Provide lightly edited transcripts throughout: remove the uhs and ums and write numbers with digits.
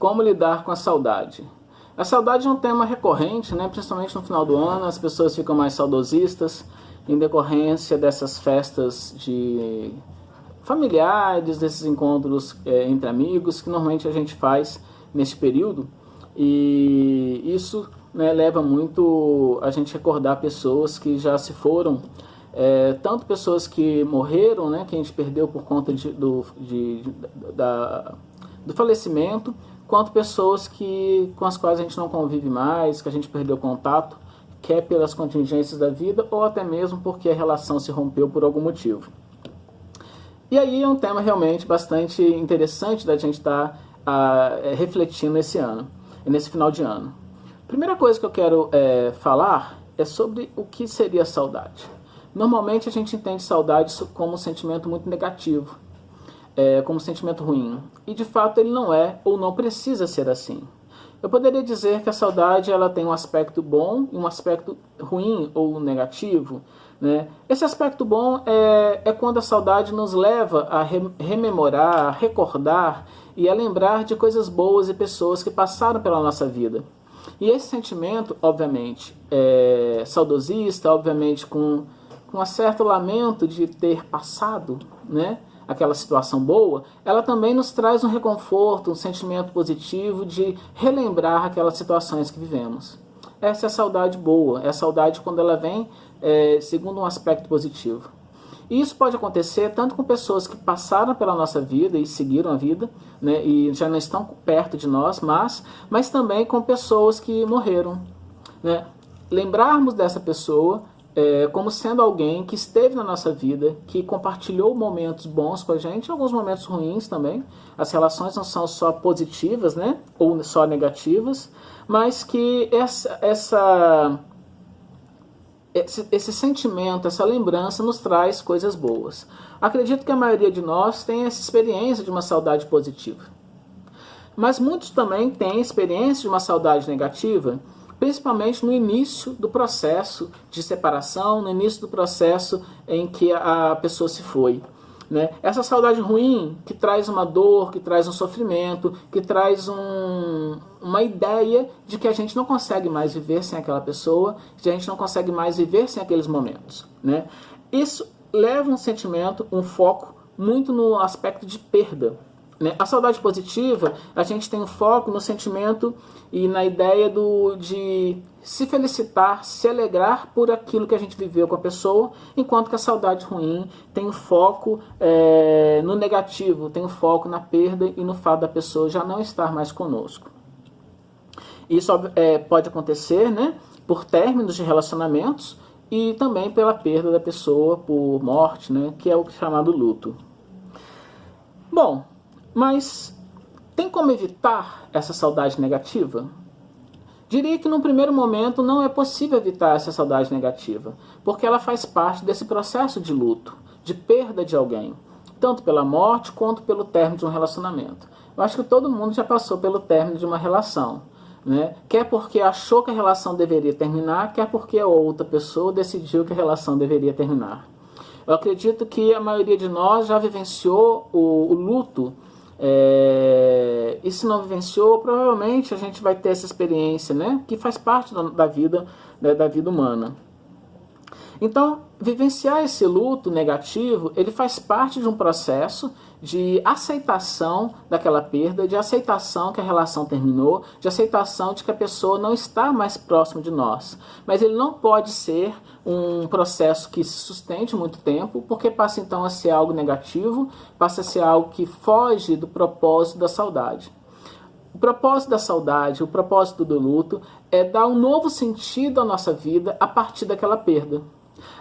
como lidar com a saudade. A saudade é um tema recorrente, né? Principalmente no final do ano, as pessoas ficam mais saudosistas em decorrência dessas festas familiares, desses encontros entre amigos que normalmente a gente faz neste período, e isso, né, leva muito a gente recordar pessoas que já se foram, tanto pessoas que morreram, né, que a gente perdeu por conta do falecimento, quanto pessoas com as quais a gente não convive mais, que a gente perdeu contato, quer pelas contingências da vida ou até mesmo porque a relação se rompeu por algum motivo. E aí é um tema realmente bastante interessante da gente estar refletindo nesse final de ano. Primeira coisa que eu quero falar é sobre o que seria saudade. Normalmente a gente entende saudade como um sentimento muito negativo, como um sentimento ruim. E de fato ele não é ou não precisa ser assim. Eu poderia dizer que a saudade ela tem um aspecto bom e um aspecto ruim ou negativo, né? Esse aspecto bom é quando a saudade nos leva a rememorar, a recordar e a lembrar de coisas boas e pessoas que passaram pela nossa vida. E esse sentimento, obviamente, saudosista, obviamente com um certo lamento de ter passado, né, aquela situação boa, ela também nos traz um reconforto, um sentimento positivo de relembrar aquelas situações que vivemos. Essa é a saudade boa, é a saudade quando ela vem segundo um aspecto positivo. E isso pode acontecer tanto com pessoas que passaram pela nossa vida e seguiram a vida, né, e já não estão perto de nós, mas também com pessoas que morreram, né? Lembrarmos dessa pessoa como sendo alguém que esteve na nossa vida, que compartilhou momentos bons com a gente, alguns momentos ruins também. As relações não são só positivas, né, ou só negativas, mas que esse sentimento, essa lembrança nos traz coisas boas. Acredito que a maioria de nós tem essa experiência de uma saudade positiva. Mas muitos também têm experiência de uma saudade negativa, principalmente no início do processo de separação, no início do processo em que a pessoa se foi, né? Essa saudade ruim que traz uma dor, que traz um sofrimento, que traz uma ideia de que a gente não consegue mais viver sem aquela pessoa, que a gente não consegue mais viver sem aqueles momentos, né? Isso leva um sentimento, um foco muito no aspecto de perda. A saudade positiva, a gente tem um foco no sentimento e na ideia de se felicitar, se alegrar por aquilo que a gente viveu com a pessoa, enquanto que a saudade ruim tem um foco no negativo, tem um foco na perda e no fato da pessoa já não estar mais conosco. Isso pode acontecer, né, por términos de relacionamentos e também pela perda da pessoa por morte, né, que é o chamado luto. Bom, mas tem como evitar essa saudade negativa? Diria que num primeiro momento não é possível evitar essa saudade negativa, porque ela faz parte desse processo de luto, de perda de alguém, tanto pela morte quanto pelo término de um relacionamento. Eu acho que todo mundo já passou pelo término de uma relação, né? Quer porque achou que a relação deveria terminar, quer porque a outra pessoa decidiu que a relação deveria terminar. Eu acredito que a maioria de nós já vivenciou o luto, e se não vivenciou, provavelmente a gente vai ter essa experiência, né, que faz parte da vida humana. Então, vivenciar esse luto negativo, ele faz parte de um processo de aceitação daquela perda, de aceitação que a relação terminou, de aceitação de que a pessoa não está mais próxima de nós. Mas ele não pode ser um processo que se sustente muito tempo, porque passa então a ser algo negativo, passa a ser algo que foge do propósito da saudade. O propósito da saudade, o propósito do luto, é dar um novo sentido à nossa vida a partir daquela perda.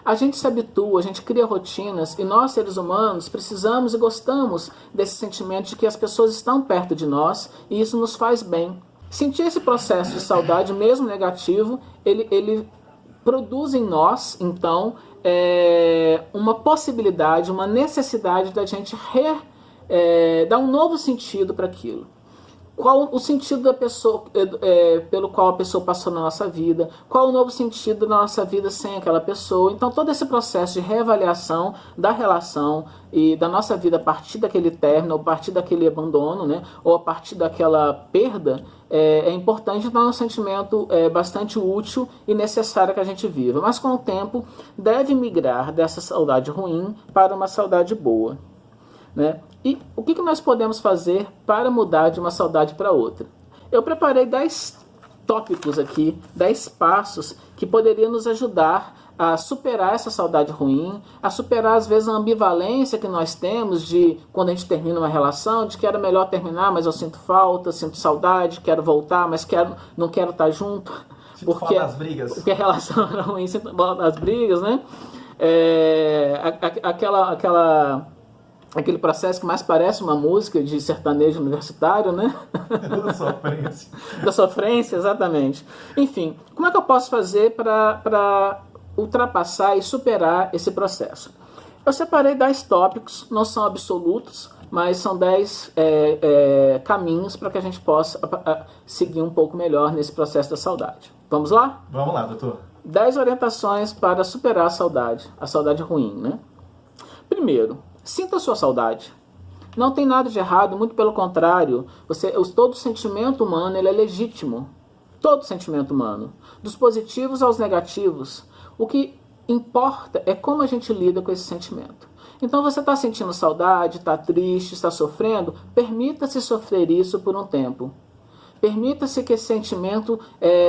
A gente se habitua, a gente cria rotinas e nós, seres humanos, precisamos e gostamos desse sentimento de que as pessoas estão perto de nós e isso nos faz bem. Sentir esse processo de saudade, mesmo negativo, ele produz em nós, então, uma possibilidade, uma necessidade da gente dar um novo sentido para aquilo. Qual o sentido da pessoa, pelo qual a pessoa passou na nossa vida? Qual o novo sentido da nossa vida sem aquela pessoa? Então, todo esse processo de reavaliação da relação e da nossa vida a partir daquele término, ou a partir daquele abandono, né? Ou a partir daquela perda, é importante, então é um sentimento bastante útil e necessário que a gente viva. Mas, com o tempo, deve migrar dessa saudade ruim para uma saudade boa, né? E o que nós podemos fazer para mudar de uma saudade para outra? Eu preparei 10 tópicos aqui, 10 passos que poderiam nos ajudar a superar essa saudade ruim, a superar às vezes a ambivalência que nós temos de quando a gente termina uma relação, de que era melhor terminar, mas eu sinto falta, sinto saudade, quero voltar, mas não quero estar junto. Porque as brigas. Porque a relação era ruim, sinto falta das brigas, né? Aquele processo que mais parece uma música de sertanejo universitário, né? Da sofrência. Da sofrência, exatamente. Enfim, como é que eu posso fazer para ultrapassar e superar esse processo? Eu separei 10 tópicos, não são absolutos, mas são 10 caminhos para que a gente possa seguir um pouco melhor nesse processo da saudade. Vamos lá? Vamos lá, doutor. 10 orientações para superar a saudade ruim, né? Primeiro, sinta a sua saudade. Não tem nada de errado, muito pelo contrário. Todo sentimento humano ele é legítimo. Todo sentimento humano. Dos positivos aos negativos. O que importa é como a gente lida com esse sentimento. Então você está sentindo saudade, está triste, está sofrendo, permita-se sofrer isso por um tempo. Permita-se que esse sentimento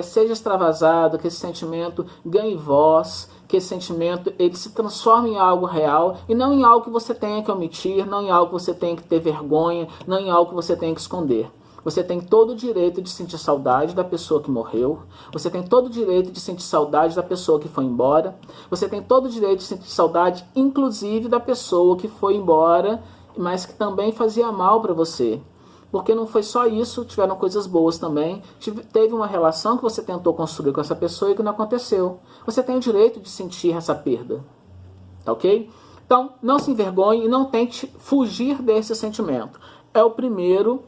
seja extravasado, que esse sentimento ganhe voz, que esse sentimento ele se transforme em algo real e não em algo que você tenha que omitir, não em algo que você tenha que ter vergonha, não em algo que você tenha que esconder. Você tem todo o direito de sentir saudade da pessoa que morreu. Você tem todo o direito de sentir saudade da pessoa que foi embora. Você tem todo o direito de sentir saudade, inclusive, da pessoa que foi embora, mas que também fazia mal para você. Porque não foi só isso, tiveram coisas boas também. Teve uma relação que você tentou construir com essa pessoa e que não aconteceu. Você tem o direito de sentir essa perda. Tá ok? Então, não se envergonhe e não tente fugir desse sentimento. É o primeiro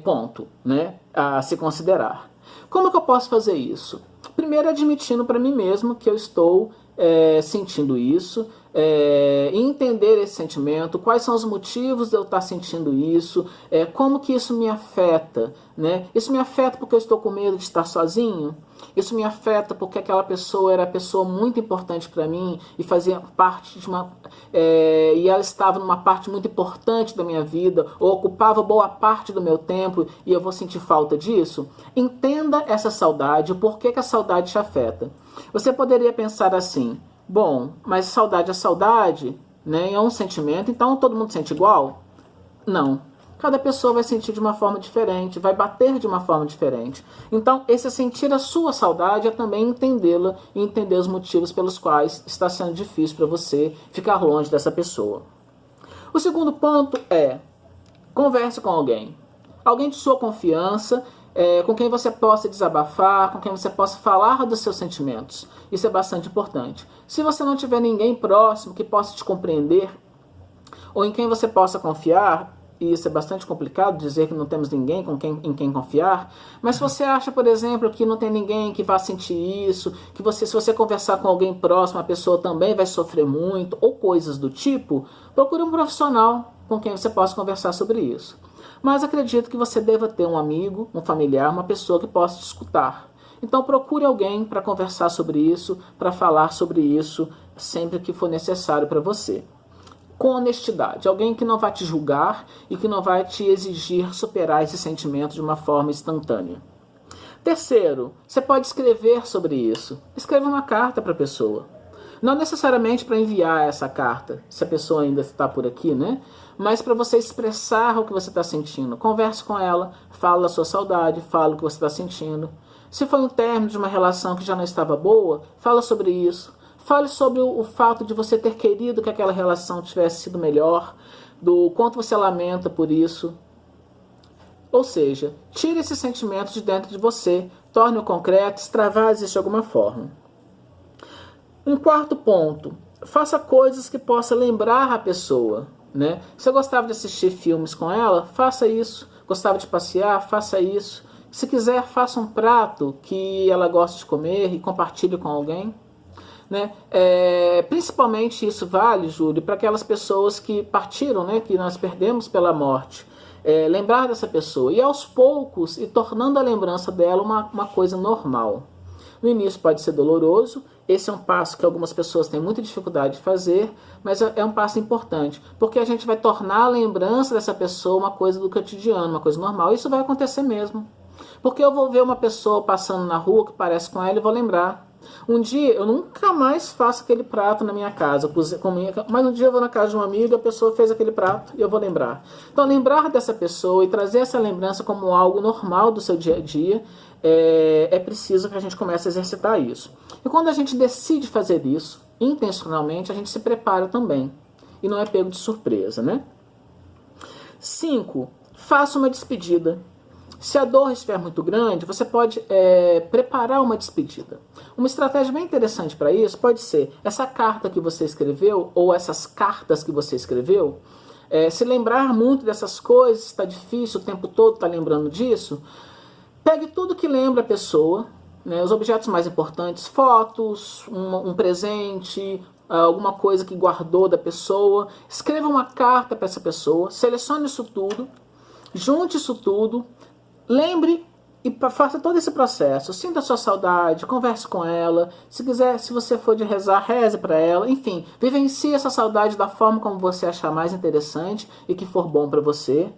ponto, né, a se considerar. Como que eu posso fazer isso? Primeiro, admitindo para mim mesmo que eu estou sentindo isso, e entender esse sentimento, quais são os motivos de eu estar sentindo isso, como que isso me afeta, né? Isso me afeta porque eu estou com medo de estar sozinho? Isso me afeta porque aquela pessoa era a pessoa muito importante para mim e fazia parte de e ela estava numa parte muito importante da minha vida, ou ocupava boa parte do meu tempo e eu vou sentir falta disso? Entenda essa saudade, o porquê que a saudade te afeta. Você poderia pensar assim: bom, mas saudade é saudade, né? É um sentimento, então todo mundo sente igual? Não. Cada pessoa vai sentir de uma forma diferente, vai bater de uma forma diferente. Então, esse sentir a sua saudade é também entendê-la e entender os motivos pelos quais está sendo difícil para você ficar longe dessa pessoa. O segundo ponto é: converse com alguém. Alguém de sua confiança, com quem você possa desabafar, com quem você possa falar dos seus sentimentos. Isso é bastante importante. Se você não tiver ninguém próximo que possa te compreender, ou em quem você possa confiar, e isso é bastante complicado dizer que não temos ninguém em quem confiar, mas se você acha, por exemplo, que não tem ninguém que vá sentir isso, que se você conversar com alguém próximo, a pessoa também vai sofrer muito, ou coisas do tipo, procure um profissional com quem você possa conversar sobre isso. Mas acredito que você deva ter um amigo, um familiar, uma pessoa que possa te escutar. Então procure alguém para conversar sobre isso, para falar sobre isso, sempre que for necessário para você. Com honestidade, alguém que não vai te julgar e que não vai te exigir superar esse sentimento de uma forma instantânea. Terceiro, você pode escrever sobre isso. Escreva uma carta para a pessoa. Não necessariamente para enviar essa carta, se a pessoa ainda está por aqui, né? Mas para você expressar o que você está sentindo. Converse com ela, fala da sua saudade, fala o que você está sentindo. Se foi um término de uma relação que já não estava boa, fala sobre isso. Fale sobre o fato de você ter querido que aquela relação tivesse sido melhor, do quanto você lamenta por isso. Ou seja, tire esse sentimento de dentro de você, torne-o concreto, extravase isso de alguma forma. Um quarto ponto: faça coisas que possa lembrar a pessoa, né? Se você gostava de assistir filmes com ela, faça isso. gostava de passear, faça isso. Se quiser, faça um prato que ela goste de comer e compartilhe com alguém. Né? Principalmente isso vale, Júlio, para aquelas pessoas que partiram, né, que nós perdemos pela morte. Lembrar dessa pessoa e aos poucos ir tornando a lembrança dela uma coisa normal. No início pode ser doloroso, esse é um passo que algumas pessoas têm muita dificuldade de fazer, mas é um passo importante, porque a gente vai tornar a lembrança dessa pessoa uma coisa do cotidiano, uma coisa normal. Isso vai acontecer mesmo, porque eu vou ver uma pessoa passando na rua que parece com ela e vou lembrar. Um dia eu nunca mais faço aquele prato na minha casa, mas um dia eu vou na casa de um amigo, a pessoa fez aquele prato e eu vou lembrar. Então lembrar dessa pessoa e trazer essa lembrança como algo normal do seu dia a dia, é preciso que a gente comece a exercitar isso. E quando a gente decide fazer isso, intencionalmente, a gente se prepara também. E não é pego de surpresa, né? 5. Faça uma despedida. Se a dor estiver muito grande, você pode preparar uma despedida. Uma estratégia bem interessante para isso pode ser essa carta que você escreveu, ou essas cartas que você escreveu. Se lembrar muito dessas coisas, está difícil, o tempo todo está lembrando disso, pegue tudo que lembra a pessoa, né, os objetos mais importantes, fotos, um presente, alguma coisa que guardou da pessoa, escreva uma carta para essa pessoa, selecione isso tudo, junte isso tudo, lembre e faça todo esse processo. Sinta a sua saudade, converse com ela. Se quiser, se você for de rezar, reze para ela. Enfim, vivencie essa saudade da forma como você achar mais interessante e que for bom para você.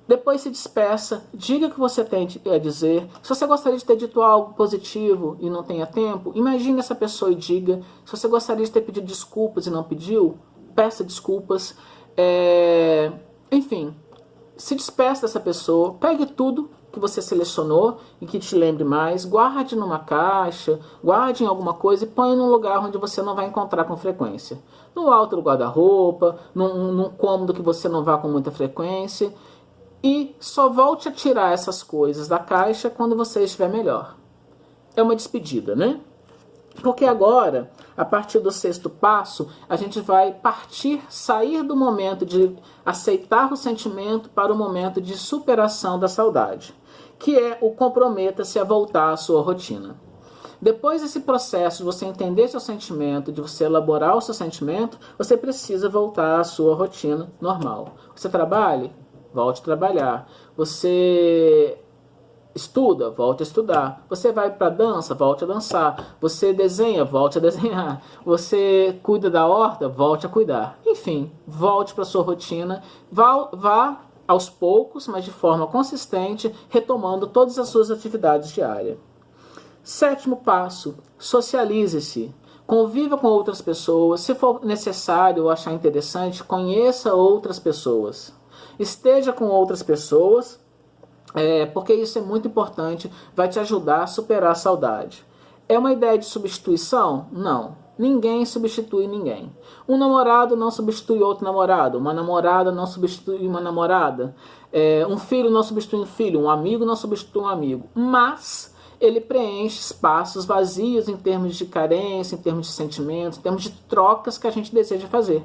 Depois se despeça, diga o que você tem a dizer. Se você gostaria de ter dito algo positivo e não tenha tempo, imagine essa pessoa e diga. Se você gostaria de ter pedido desculpas e não pediu, peça desculpas. Enfim, se despeça dessa pessoa, pegue tudo que você selecionou e que te lembre mais, guarde numa caixa, guarde em alguma coisa e ponha num lugar onde você não vai encontrar com frequência. No alto do guarda-roupa, num cômodo que você não vá com muita frequência. E só volte a tirar essas coisas da caixa quando você estiver melhor. É uma despedida, né? Porque agora, a partir do 6º passo, a gente vai sair do momento de aceitar o sentimento para o momento de superação da saudade, que é o comprometa-se a voltar à sua rotina. Depois desse processo de você entender seu sentimento, de você elaborar o seu sentimento, você precisa voltar à sua rotina normal. Você trabalha? Volte a trabalhar. Você estuda? Volte a estudar. Você vai para dança? Volte a dançar. Você desenha? Volte a desenhar. Você cuida da horta? Volte a cuidar. Enfim, volte para sua rotina. Vá aos poucos, mas de forma consistente, retomando todas as suas atividades diárias. 7º passo, socialize-se. Conviva com outras pessoas. Se for necessário ou achar interessante, conheça outras pessoas. Esteja com outras pessoas, porque isso é muito importante, vai te ajudar a superar a saudade. É uma ideia de substituição? Não. Ninguém substitui ninguém. Um namorado não substitui outro namorado. Uma namorada não substitui uma namorada. Um filho não substitui um filho. Um amigo não substitui um amigo. Mas ele preenche espaços vazios em termos de carência, em termos de sentimentos, em termos de trocas que a gente deseja fazer.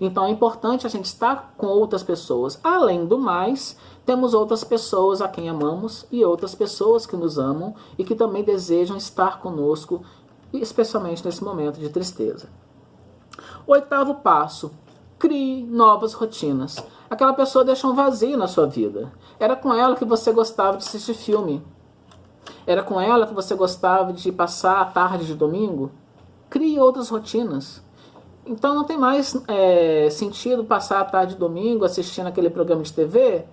Então é importante a gente estar com outras pessoas. Além do mais, temos outras pessoas a quem amamos e outras pessoas que nos amam e que também desejam estar conosco, especialmente nesse momento de tristeza. 8º passo, crie novas rotinas. Aquela pessoa deixou um vazio na sua vida. Era com ela que você gostava de assistir filme. Era com ela que você gostava de passar a tarde de domingo. Crie outras rotinas. Então não tem mais sentido passar a tarde de domingo assistindo aquele programa de TV.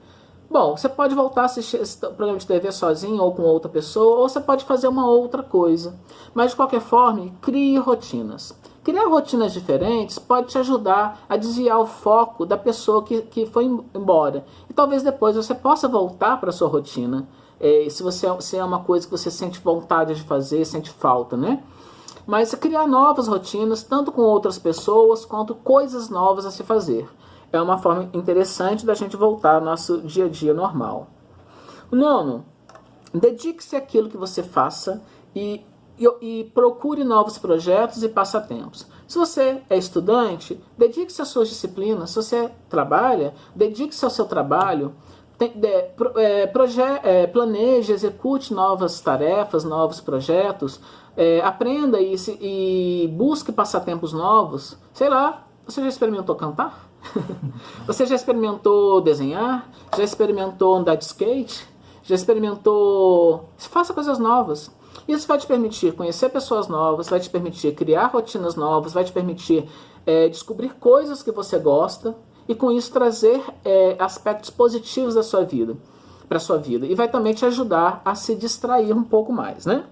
Bom, você pode voltar a assistir esse programa de TV sozinho ou com outra pessoa, ou você pode fazer uma outra coisa. Mas de qualquer forma, crie rotinas. Criar rotinas diferentes pode te ajudar a desviar o foco da pessoa que foi embora. E talvez depois você possa voltar para a sua rotina. Se é uma coisa que você sente vontade de fazer, sente falta, né? Mas criar novas rotinas, tanto com outras pessoas, quanto coisas novas a se fazer. É uma forma interessante da gente voltar ao nosso dia a dia normal. 9, dedique-se àquilo que você faça e procure novos projetos e passatempos. Se você é estudante, dedique-se às suas disciplinas. Se você trabalha, dedique-se ao seu trabalho. Planeje, execute novas tarefas, novos projetos, aprenda e busque passatempos novos. Sei lá, você já experimentou cantar? Você já experimentou desenhar? Já experimentou andar de skate? Já experimentou... Faça coisas novas. Isso vai te permitir conhecer pessoas novas, vai te permitir criar rotinas novas, vai te permitir descobrir coisas que você gosta e com isso trazer aspectos positivos da sua vida, para sua vida. E vai também te ajudar a se distrair um pouco mais, né?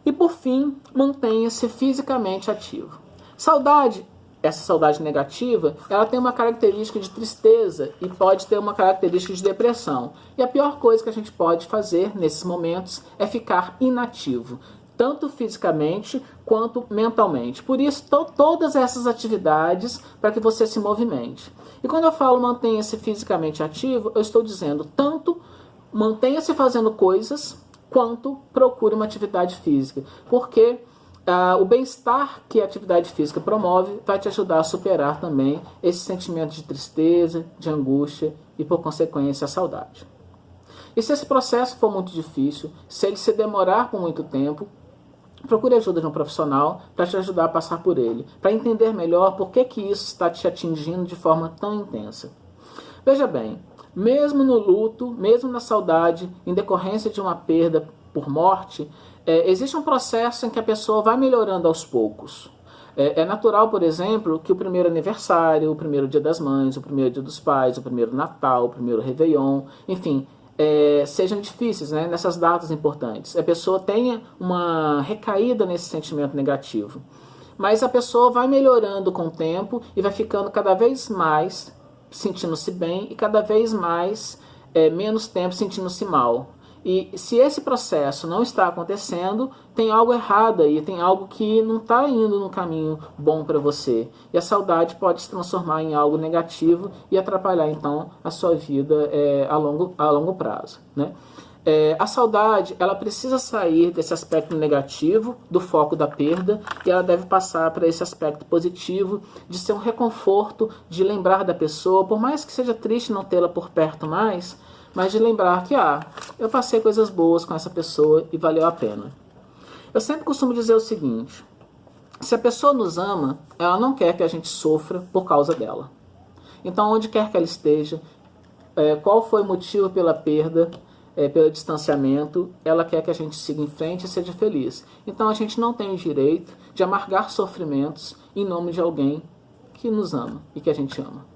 E por fim, mantenha-se fisicamente ativo. Saudade, essa saudade negativa, ela tem uma característica de tristeza e pode ter uma característica de depressão. E a pior coisa que a gente pode fazer nesses momentos é ficar inativo, tanto fisicamente quanto mentalmente. Por isso, todas essas atividades para que você se movimente. E quando eu falo mantenha-se fisicamente ativo, eu estou dizendo tanto mantenha-se fazendo coisas, quanto procure uma atividade física. Porque o bem-estar que a atividade física promove vai te ajudar a superar também esse sentimento de tristeza, de angústia e, por consequência, a saudade. E se esse processo for muito difícil, se ele se demorar por muito tempo, procure a ajuda de um profissional para te ajudar a passar por ele, para entender melhor por que isso está te atingindo de forma tão intensa. Veja bem, mesmo no luto, mesmo na saudade, em decorrência de uma perda por morte, existe um processo em que a pessoa vai melhorando aos poucos. É natural, por exemplo, que o primeiro aniversário, o primeiro dia das mães, o primeiro dia dos pais, o primeiro Natal, o primeiro Réveillon, enfim, sejam difíceis, né, nessas datas importantes. A pessoa tenha uma recaída nesse sentimento negativo. Mas a pessoa vai melhorando com o tempo e vai ficando cada vez mais sentindo-se bem e cada vez mais menos tempo sentindo-se mal. E se esse processo não está acontecendo, tem algo errado aí, tem algo que não está indo no caminho bom para você. E a saudade pode se transformar em algo negativo e atrapalhar então a sua vida a longo prazo, né? A saudade, ela precisa sair desse aspecto negativo, do foco da perda, e ela deve passar para esse aspecto positivo, de ser um reconforto, de lembrar da pessoa, por mais que seja triste não tê-la por perto mais, mas de lembrar que, eu passei coisas boas com essa pessoa e valeu a pena. Eu sempre costumo dizer o seguinte: se a pessoa nos ama, ela não quer que a gente sofra por causa dela. Então, onde quer que ela esteja, qual foi o motivo pela perda, pelo distanciamento, ela quer que a gente siga em frente e seja feliz. Então, a gente não tem o direito de amargar sofrimentos em nome de alguém que nos ama e que a gente ama.